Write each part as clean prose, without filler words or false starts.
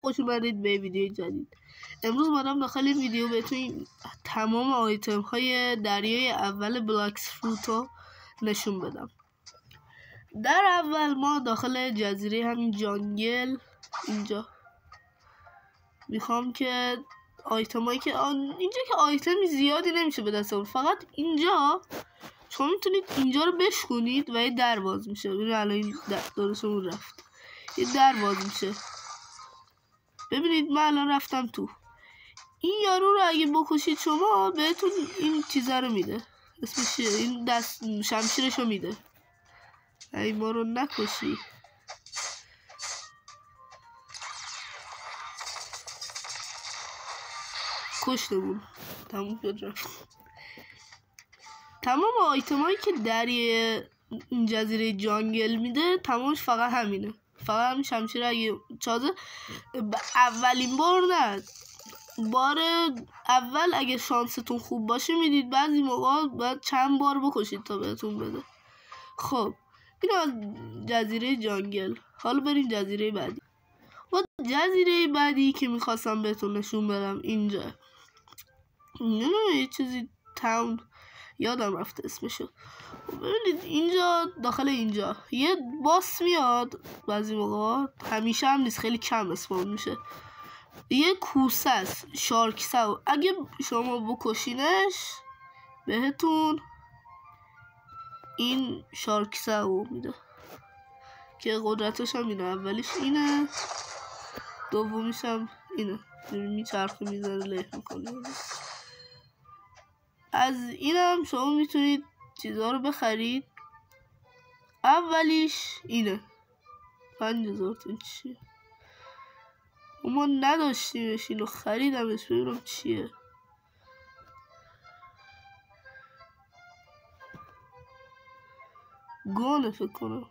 خوش اومدید به ویدیو جدید. امروز اومدم داخل این ویدیو بهتون تمام آیتم های دریای اول بلاکس فروت رو نشون بدم. در اول ما داخل جزیره همین جانگل اینجا میخوام که آیتم هایی که اینجا که آیتمی زیادی نمیشه به دست آورد، فقط اینجا شما میتونید اینجا رو بشکنید و یه در باز میشه. ببینید الان این درستمون رفت، یه در باز میشه. ببینید من الان رفتم تو. این یارو رو اگه بکشید شما بهتون این چیزا رو میده، اسمش چیه؟ این دست شمشیرش رو میده. ای ما رو نکشی. کشتمون تموم شد رفت. تمام آیتم هایی که در این جزیره جانگل میده تمامش فقط همینه، فقط همین شمشیر. اگه چازه اولین بار نه، بار اول اگه شانستون خوب باشه میدید، بعضی موقع باید چند بار بکشید تا بهتون بده. خب این از جزیره جانگل. حالا بریم جزیره بعدی. و جزیره بعدی که میخواستم بهتون نشون بدم اینجا یه چیزی تاون یادم رفته اسمشو. ببینید اینجا داخل اینجا یه باس میاد، بعضی موقع همیشه هم نیست، خیلی کم اسپان میشه. یه کوسه است، شارکسو. اگه شما بکشینش بهتون این شارکسو میده که قدرتش هم اینه. اولیش اینه، دومیش هم اینه. میچرخه میزنه له میکنه. از اینم شما میتونید چیزها رو بخرید. اولیش اینه 5000 تا. چیه؟ ما نداشتیمش، اینو خریدمش. ببینم چیه. گونه فکر کنم.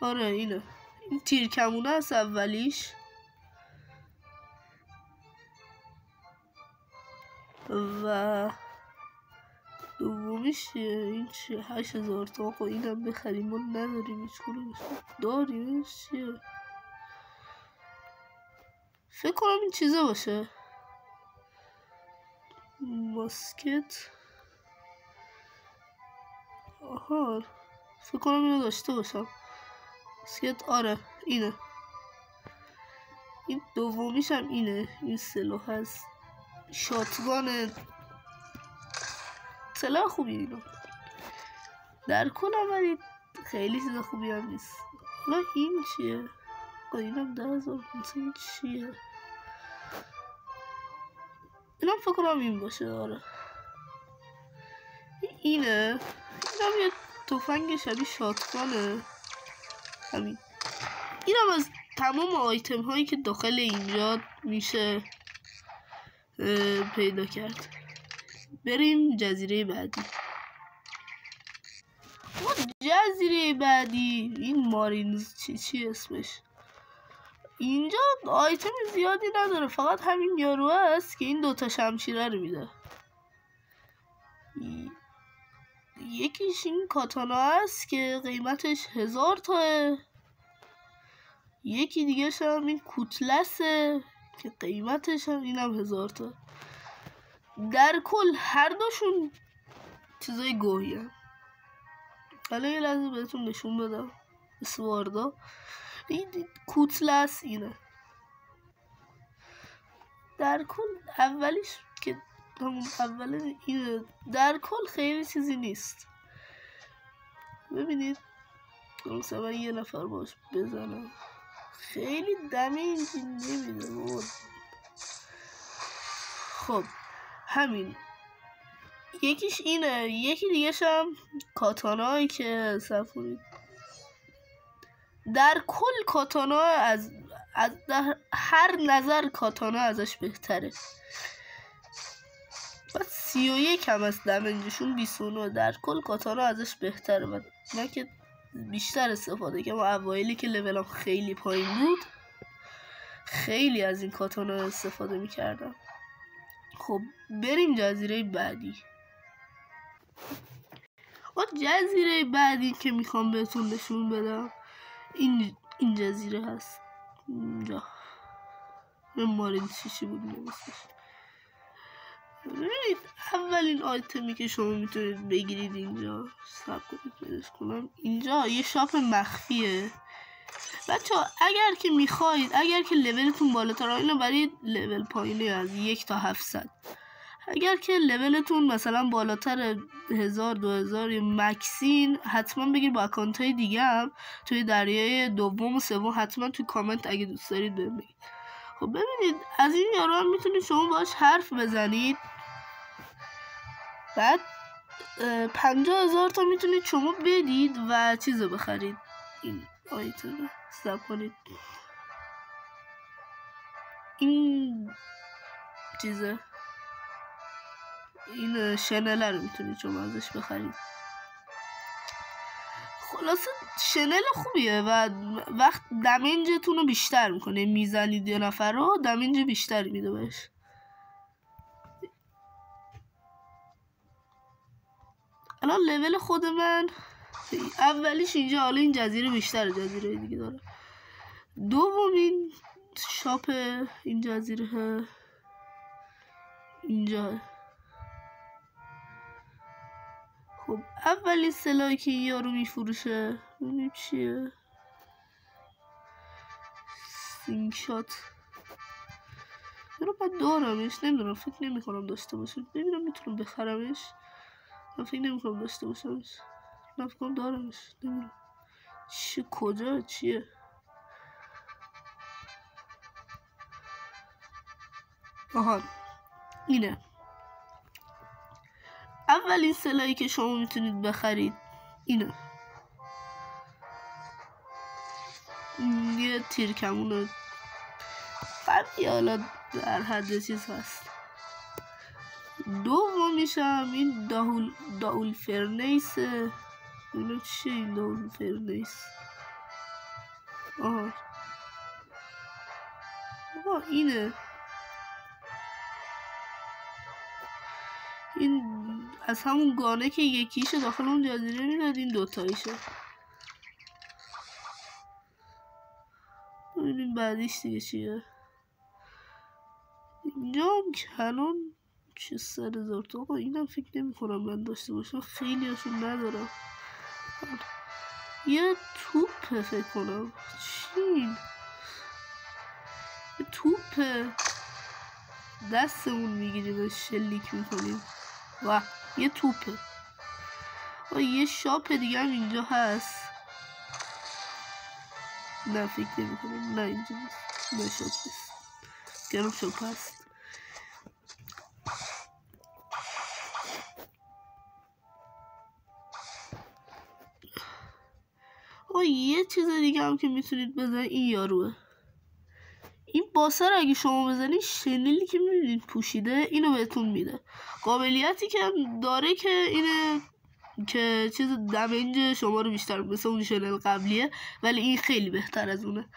آره اینه. این تیرکمونه است اولیش. و دومیش این چیه؟ 8000 تا. آقا اینم بخریم، ما نداریم هیچ کنونش. داریم چیه؟ فکر کنم این چیزه باشه، ماسکت. آها فکر کنم اینو داشته باشم. ماسکت آره اینه. این دومیش هم اینه. این سلاح هست، شاتگان. سلاح خوبی اینو در کل هم، ولی خیلی چیز خوبی هم نیست. حالا این چیه؟ اینم 10500. این چیه؟ اینم فکر کنم این باشه. آره اینه. اینم یه تفنگ شبیه شاتگانه همین. اینم از تمام آیتم هایی که داخل اینجا میشه پیدا کرد. بریم جزیره بعدی. جزیره بعدی این مارینز چی اسمش. اینجا آیتم زیادی نداره، فقط همین یارو هست که این دوتا شمشیره رو میده. یکیش این کاتانا هست که قیمتش 1000 تاه. یکی دیگه هم این کوتلسه که قیمتش هم اینم 1000 تا. در کل هر دوشون چیزای گوهی هم. حالا یه لحظه بهتون نشون بدم. اسواردا این کوتلس اینه. در کل اولیش که همون اوله اینه. در کل خیلی چیزی نیست. ببینید مثلا یه نفر باش بزنم خیلی دمیج نمیده. خب همین یکیش اینه. یکی دیگه هم کاتانایی که سفورید. در کل کاتانا از هر نظر کاتانا ازش بهتره. و 31 هم از دمیجشون 29. در کل کاتانا ازش بهتره. و من که بیشتر استفاده که ما اوایلی که لولم خیلی پایین بود خیلی از این کاتانا استفاده میکردم. خب بریم جزیره بعدی. و جزیره بعدی که میخوام بهتون نشون بدم این جزیره هست. اینجا مارین چیشی بود نمیسش. ببینید اولین آیتمی که شما میتونید بگیرید اینجا، سب کنید پیداش کنم، اینجا یه شاپ مخفیه بچه ها. اگر که میخواید، اگر که لولتون بالاتر، اینو برای لول پایینی از 1 تا 700، اگر که لولتون مثلا بالاتر 1000 2000 یا مکسین، حتما بگیر با اکانت های دیگه هم توی دریای دوم و سوم، حتما توی کامنت اگه دوست دارید ببینید. خب ببینید از این یارو هم میتونید شما باش حرف بزنید. بعد 50,000 تا میتونید شما بدید و چیزو بخرید. این آیتم سب کنید، این چیزه، این شنل رو میتونید شما ازش بخرید. خلاصه شنل خوبیه و وقت دمیجتون رو بیشتر میکنه، میزنید یه نفر رو دمیج بیشتری میده بهش. الان لول خود من اولیش اینجا، حالا این جزیره بیشتر جزیره دیگه داره. دومین شاپ این جزیره اینجا. خب اولین سلاحی که یارو میفروشه ببینیم چیه، سینگ شات. رو باید دارمش، نمیدونم، فکر نمی کنم داشته باشم، ببینم میتونم بخرمش. من فکر نمی کنم داشته باشمش، من فکر کنم دارمش، نمیدونم چیه، کجا چیه. آها اینه اولین سلاحی که شما میتونید بخرید، اینه. یه تیرکمونه قوی، حالا در حد چیز هست. دومیشم این داول فرنیسه. اینو چیه این داول فرنیس؟ آها اینه، این از همون گانه که یکیشه داخل اون جزیره میداد، این دوتاییشه. ببینیم بعدیش دیگه چیه. اینجا هم کنون 600,000 تا. آقا اینم فکر نمی کنم من داشته باشم، خیلی هاشون ندارم. یه توپه فکر کنم، چین یه توپه، دستمون میگیریم شلیک میکنیم و یه توپه. و یه شاپ دیگه هم اینجا هست، نه فکر نمی کنم، نه اینجا نیست، نه شاپ نیست، گرم شاپ هست. یه چیز دیگه هم که میتونید بزنید این یاروه. این باسه رو اگه شما بزنید، شنلی که میبینید پوشیده اینو بهتون میده. قابلیتی که داره که اینه که چیز دمیج شما رو بیشتر، مثل اون شنل قبلیه، ولی این خیلی بهتر از اونه.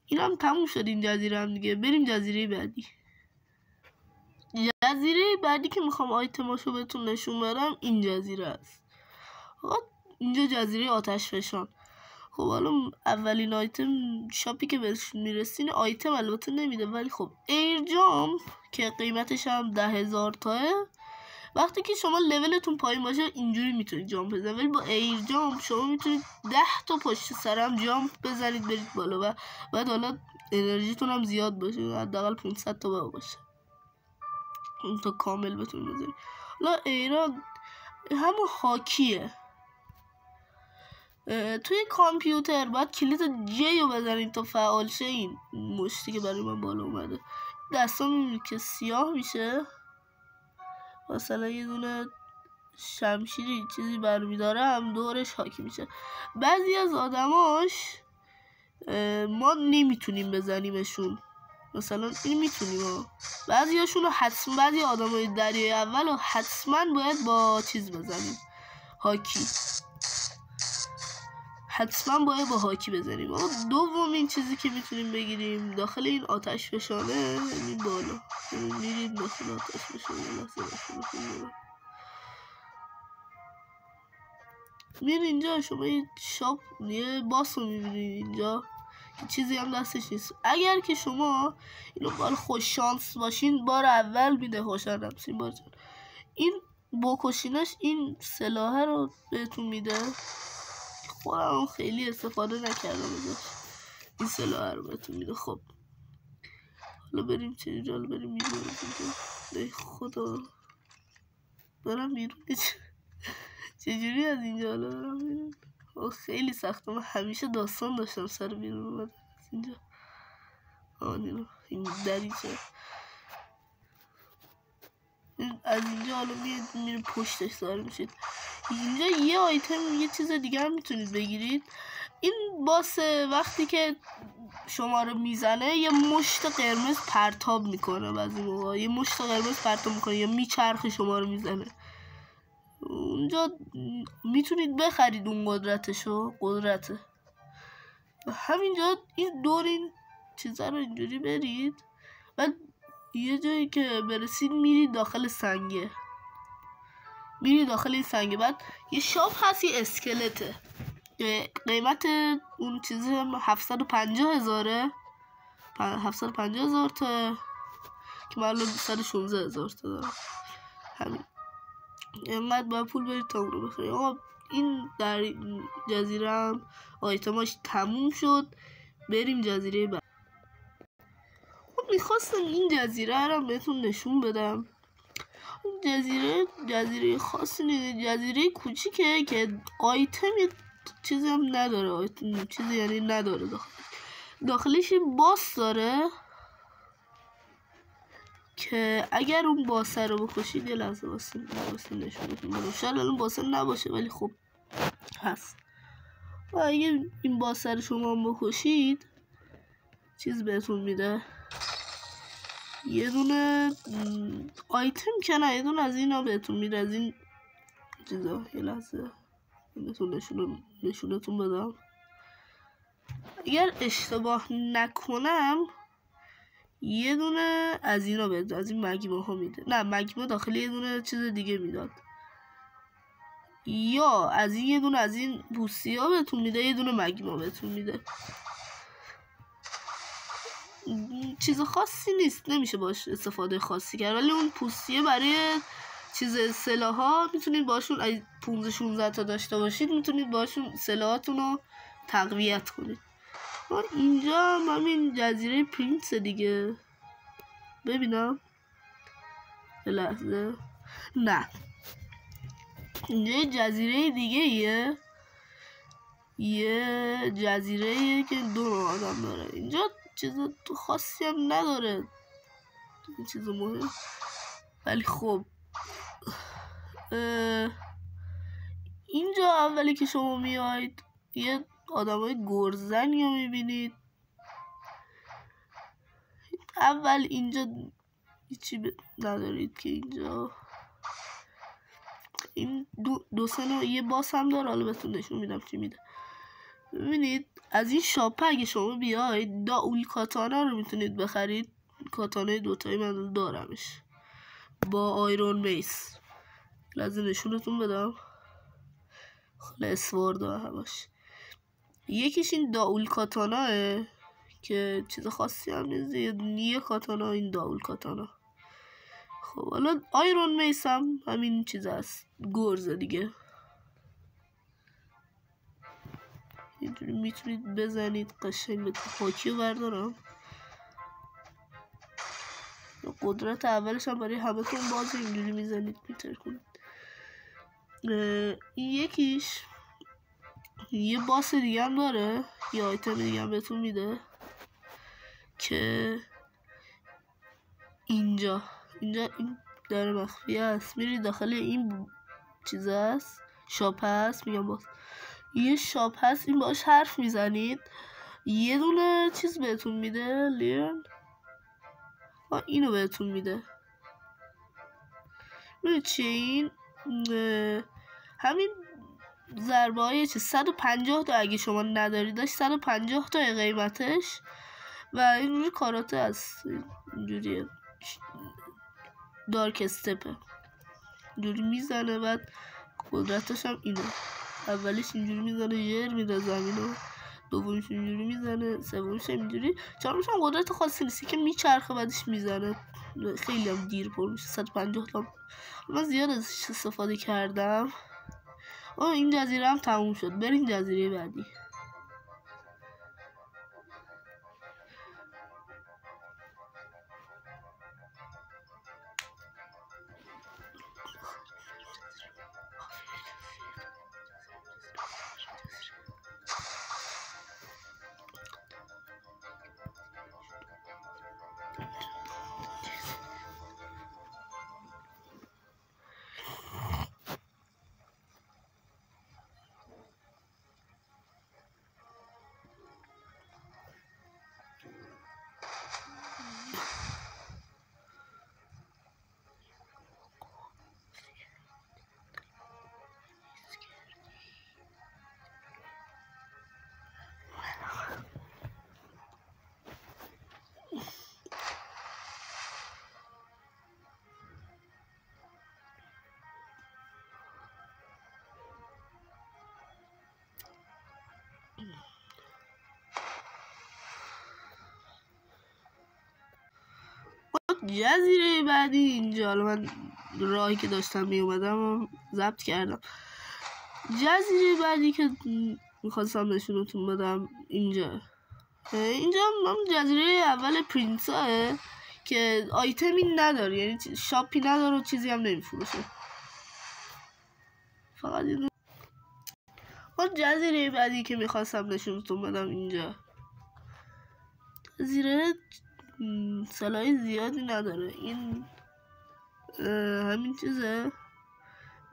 این هم تموم شد این جزیره هم دیگه. بریم جزیره بعدی. جزیره بعدی که میخوام آیتماشو بهتون نشون بدم این جزیره است. اینجا جزیره آتش فشان. خب حالا اولین آیتم شاپی که بهش میرسین آیتم البته نمیده، ولی خب ایر جامپ که قیمتش هم 10,000 تاه. وقتی که شما لولتون پایین باشه اینجوری میتونید جامپ بزنید، ولی با ایر جامپ شما میتونید 10 تا پشت سرم جامپ بزنید برید بالا و بعد حالا انرژیتون هم زیاد باشه، حداقل 500 تا باشه اون تا کامل بتونید بزنید. حالا ایران همون هاکیه. توی کامپیوتر باید کلید جی رو بزنید تا فعال شه. این مشتی که برای من بالا اومده، دستا میبینید که سیاه میشه، مثلا یه دونه شمشیری چیزی برمیداره هم دورش حاکی میشه. بعضی از آدماش ما نمیتونیم بزنیمشون، مثلا این میتونیم، بعضی هاشون حتما، بعضی آدمای دریای اول رو حتما باید با چیز بزنیم، هاکی، حتما باید با هاکی بزنیم. اما دومین چیزی که میتونیم بگیریم داخل این آتش فشانه، این بالا میرید داخل آتش فشانه، میرید اینجا شما یه شاپ، یه باس رو میبینید اینجا که چیزی هم دستش نیست. اگر که شما اینو بال خوش شانس باشین بار اول میده خوشحال نمسین بار جان. این بکشینش این سلاحه رو بهتون میده. خودم خیلی استفاده نکردم ازش. این سلاحه رو بهتون میده. خب حالا بریم چجا بریم بیرون. ای خدا برم بیرون. چجوری از اینجا حالا برم بیرون؟ خیلی سخته. من همیشه داستان داشتم سر بیرون اومدن از اینجا. این دریچه از اینجا حالا میره پشتش ظاهر میشید. اینجا یه آیتم یه چیز دیگه هم میتونید بگیرید. این باس وقتی که شما رو میزنه یه مشت قرمز پرتاب میکنه. بعضی موقع یه مشت قرمز پرتاب میکنه یا میچرخه شما رو میزنه. اونجا میتونید بخرید اون قدرتشو. قدرته همینجا این دور این چیزا رو اینجوری برید و یه جایی که برسید میرید داخل سنگه. میرید داخل این سنگه. بعد یه شاپ هست یه اسکلته. قیمت اون چیزی 750,000 750,000 تا که من الان 116,000 تا دارم. همین اینقدر باید پول برید تا اون رو بخرید. آقا این در جزیره هم آیتماش تموم شد. بریم جزیره بعد. میخواستم این جزیره رو بهتون نشون بدم. این جزیره خاصی نیست. جزیره کوچیکه که آیتم چیزی هم نداره. آیتم چیزی یعنی نداره. داخلش باس داره که اگر اون باسه رو بکشید یه لحظه واسه نشونتون بدم. شاید الان باسه نباشه ولی خب هست. و اگه این باسه رو شما بکشید چیز بهتون میده. یه دونه آیتم که نه، یه دونه از اینا بهتون میده. از این چیزا یه لحظه بهتون نشونتون بدم. اگر اشتباه نکنم یه دونه از اینا بهتون، از این مگما ها میده. نه مگما داخلی یه دونه چیز دیگه میداد. یا از این یه دونه از این بوسی ها بهتون میده. یه دونه مگما بهتون میده. چیز خاصی نیست. نمیشه باش استفاده خاصی کرد. ولی اون پوستیه برای چیز سلاح ها میتونید باشون 15-16 تا داشته باشید. میتونید باشون سلاحاتون رو تقویت کنید. اینجا همین جزیره پرینس دیگه. ببینم یه لحظه. نه اینجا جزیره دیگه یه جزیره که 2 آدم داره. اینجا چیز خاصی هم نداره. چیز مهم. ولی خب اینجا اولی که شما میاید یه آدمای گرزنی رو میبینید. اول اینجا هیچی ندارید که اینجا این دو سه یه باس هم داره. حالا بهتون نشون میدم چی میده. ببینید از این شاپه اگه شما بیاید داول کاتانا رو میتونید بخرید. کاتانای دوتایی من دارمش با آیرون میس. لازم نشونتون بدم. خیلی اسوار داره همش. یکیش این داول کاتاناه که چیز خاصی هم نیست. یه کاتانا این داول کاتانا. خب حالا آیرون میس هم همین چیز هست. گرزه دیگه. اینجوری میتونید بزنید. قشنگ به پاکی رو بردارم. قدرت اولش هم برای همه تون بازه. اینجوری میزنید میتر کنید. این یکیش یه باس دیگه هم داره. یه آیتم دیگه هم بهتون میده که اینجا این داره مخفی هست. میرید داخل این چیز هست. شاپ هست. میگم باز یه شاپ هست. این باش حرف میزنید. یه دونه چیز بهتون میده. لیرن اینو بهتون میده. میده چیه این؟ همین ضربه های 150 تا اگه شما نداریدش 150 تا قیمتش. و اینجوری کاراته هست. اینجوری دارک استپه. اینجوری میزنه. بعد قدرتش هم اینه. اولیش اینجوری میزنه ژر میده زمینو. دومیش اینجوری میزنه، سومیش اینجوری، چهارمیش هم قدرت خاصی نیستی که میچرخه بعدش میزنه. خیلی هم دیر پر میشه. 150 تا من زیاد ازش استفاده کردم. این جزیره هم تموم شد. بریم جزیره بعدی. جزیره بعدی اینجا، حالا من راهی که داشتم می اومدم ضبط کردم. جزیره بعدی که میخواستم نشونتون بدم اینجا هم جزیره اول پرینساه که آیتمی نداره، یعنی شاپی نداره و چیزی هم نمیفروشه، فقط اینو. جزیره بعدی که میخواستم نشونتون بدم اینجا، جزیره سلاح زیادی نداره. این همین چیزه،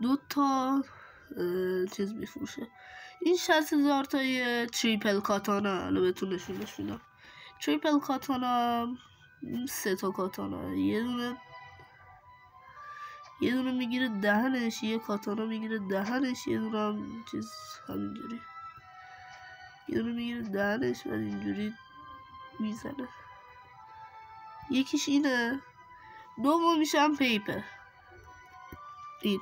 2 تا چیز میفروشه. این 60,000 تای تریپل کاتانا. حالا بهتون نشونش میدم. تریپل کاتانا 3 تا کاتانا، یه دونه میگیره دهنش، یه کاتانا میگیره دهنش، یه دونه هم چیز همینجوری، یه دونه میگیره دهنش و اینجوری میزنه. یکیش اینه، دومیش هم پیپر. این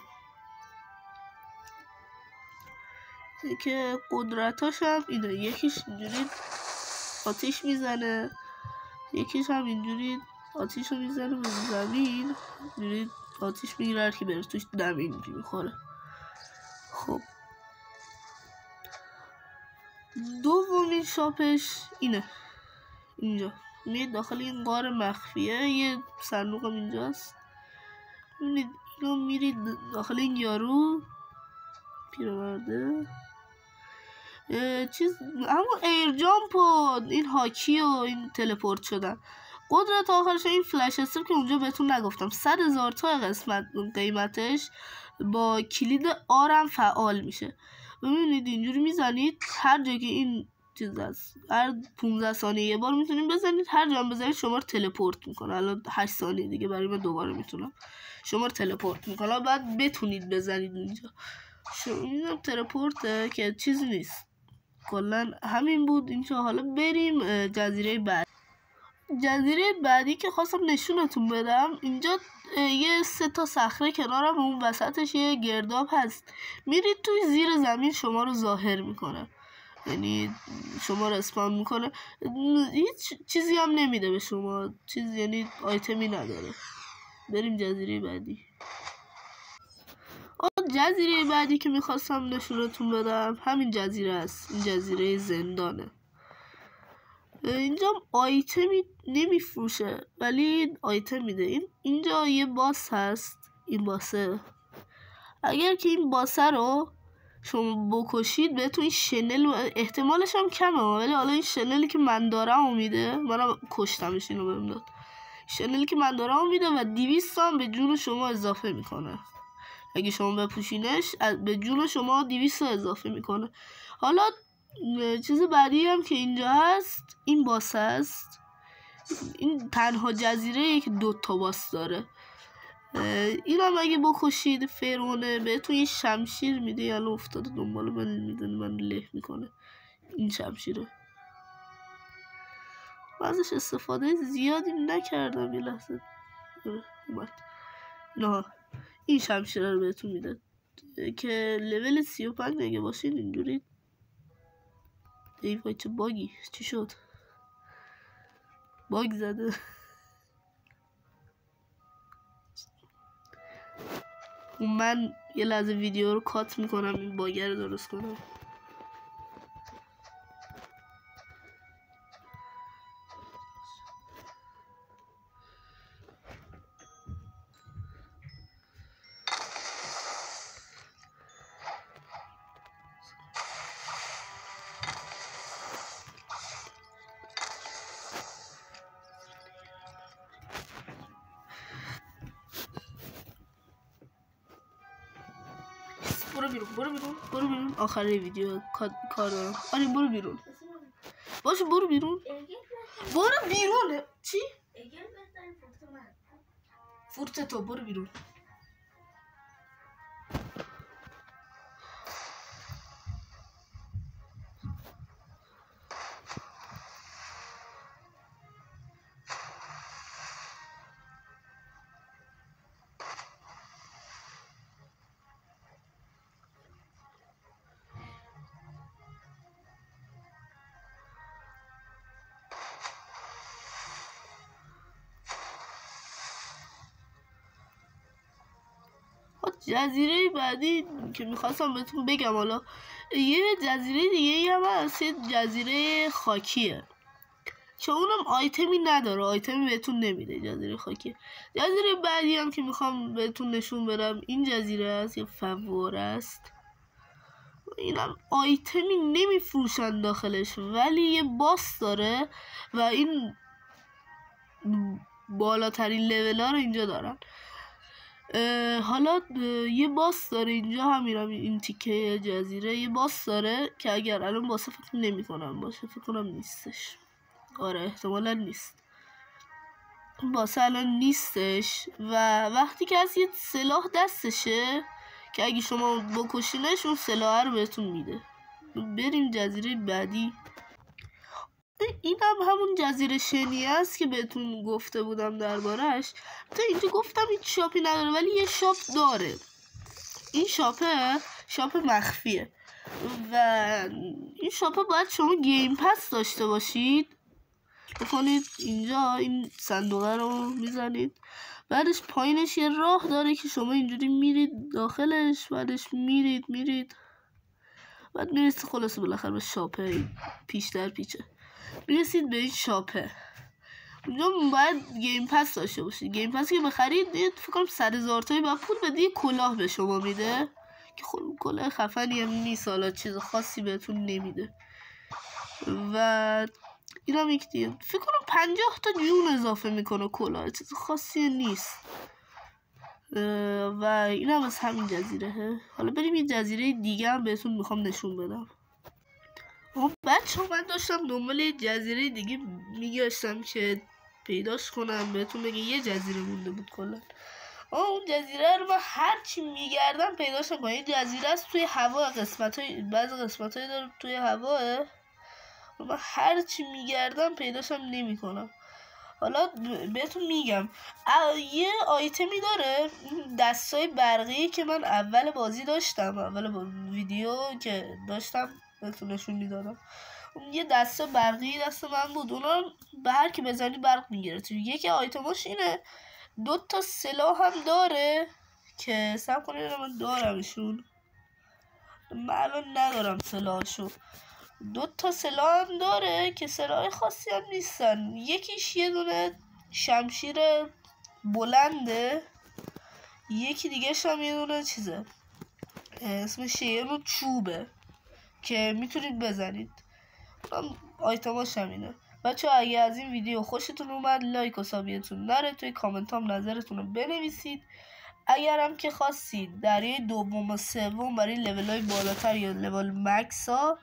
که قدرتاش هم اینه، یکیش اینجوری آتیش میزنه، یکیش هم اینجوری آتیش رو میزنه به زمین، اینجوری آتیش میگیره که بره توش دم اینجوری میخوره. خب دومین شاپش اینه، اینجا میاد داخل این غار مخفیه، یه صندوق هم اینجاست. میبینید اینو میرید داخل این یارو پیرمرده چیز، اما ایر جامپ و این هاکی و این تلپورت شدن. قدرت آخرش این فلش استر که اونجا بهتون نگفتم، 100,000 تا قیمتش، با کلید آرم فعال میشه. ببینید اینجوری میزنید، هر جا که این چیز هست، هر 15 ثانیه یه بار میتونید بزنید، هر جا هم بزنید شما رو تلپورت میکنه. الان 8 ثانیه دیگه برای من دوباره میتونم شما رو تلپورت میکنه، بعد بتونید بزنید اونجا. اینم تلپورته که چیز نیست. کلا همین بود اینجا. حالا بریم جزیره بعد. جزیره بعدی که خواستم نشونتون بدم، اینجا یه 3 تا صخره کنارم، اون وسطش یه گرداب هست. میرید توی زیر زمین شما رو ظاهر میکنه، یعنی شما رو اسپان میکنه، هیچ چیزی هم نمیده به شما، چیزی یعنی آیتمی نداره. بریم جزیره بعدی. جزیره بعدی که میخواستم نشونتون بدم همین جزیره است. این جزیره زندانه. اینجا آیتمی نمیفروشه ولی آیتم میده. اینجا یه باس هست. این باسه، اگر که این باسه رو شما بکشید بهتون این شنل، احتمالش هم کمه ولی حالا این شنلی که من دارم میده، منم کشتمش، اینو بهم داد. شنلی که من دارم میده و 200 هم به جون شما اضافه میکنه. اگه شما بپوشینش به جون شما 200 اضافه میکنه. حالا چیز بعدی هم که اینجا هست، این باس هست. این تنها جزیره که 2 تا باس داره. این هم اگه بکشید فرونه بهتون یه شمشیر میده. یالا افتاده دنبال من، میدونه من له میکنه. این شمشیره ازش استفاده زیادی نکردم. یه لحظه اومد. نه این شمشیره رو بهتون میده که لول 35 اگه باشین اینجوری ای وای چه باگی، چی شد؟ باگ زده. من یه لحظه ویدیو رو کات میکنم این باگ رو درست کنم. برو بیرون آخر ویدیو کار دارم. آره برو بیرون. باشه برو بیرون. چی؟ فورت تو برو بیرون. جزیره بعدی که میخواستم بهتون بگم، حالا یه جزیره دیگه هم هست، یه جزیره خاکیه که اونم آیتمی نداره، آیتمی بهتون نمیده. جزیره خاکیه. جزیره بعدی هم که میخوام بهتون نشون بدم این جزیره است، یه فواره است. اینم آیتمی نمیفروشن داخلش، ولی یه باس داره و این بالاترین لول ها رو اینجا دارن. حالا یه باس داره اینجا، همین این تیکه جزیره یه باس داره که اگر الان باسه فکر نمی کنم باشه، فکر کنم نیستش. آره احتمالا نیست، باسه الان نیستش. و وقتی که از یه سلاح دستشه که اگه شما بکشینش اون سلاح رو بهتون میده. بریم جزیره بعدی. این هم همون جزیره شنی است که بهتون گفته بودم دربارش. تا اینجا گفتم این شاپی نداره، ولی یه شاپ داره. این شاپ مخفیه و این شاپ باید شما گیم پس داشته باشید. بکنید اینجا این صندوقه رو میزنید، بعدش پایینش یه راه داره که شما اینجوری میرید داخلش، بعدش میرید بعد میرسید خلاصه بالاخره به شاپه پیچ میرسید به این شاپه. اونجا باید گیم پس داشته باشید. گیم پس که بخرید فکر کنم 100,000 تایی باید پول بدید، یه کلاه به شما میده که خب کلاه خفنی هم نیست، حالا چیز خاصی بهتون نمیده. و این هم یک دیگه فکر کنم 50 تا جون اضافه میکنه کلاه، چیز خاصی نیست. و این هم از همین جزیره. حالا بریم یه جزیره دیگه هم بهتون میخوام نشون بدم. بچه من داشتم دنبال یه جزیره دیگه میگشتم که پیداش کنم بهتون بگم. یه جزیره مونده بود کلا. اون جزیره رو من هرچی میگردم پیداش نکنم. یه جزیره است توی هوا، بعضی قسمت‌های داره توی هواه. من هرچی میگردم پیداشم نمیکنم. حالا بهتون میگم یه آیتمی داره، دستای برقی که من اول بازی داشتم، ویدیو که داشتم بهتون نشون میدادم. اون یه دسته برقی دست من بود، اونا به هر کی بزنی برق میگیره. یکی آیتماش اینه. 2 تا سلاح هم داره که سب کنید من دارمشون. من الان ندارم سلاحشو. 2 تا سلاح هم داره که سلاح خاصی هم نیستن. یکیش یه دونه شمشیر بلنده، یکی دیگه هم یه دونه چیزه اسمش یه نوع چوبه که میتونید بزنید. آیتماش هم اینه. بچه اگه از این ویدیو خوشتون اومد لایک و سابیتون نره، توی کامنت هم نظرتون رو بنویسید. اگرم که خواستید در یه دوم و سوم برای لیول های بالاتر یا لیول مکس ها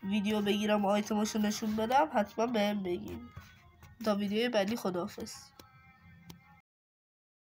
ویدیو بگیرم و آیتماشو نشون بدم، حتما بهم بگید. تا ویدیو بعدی خداحافظ.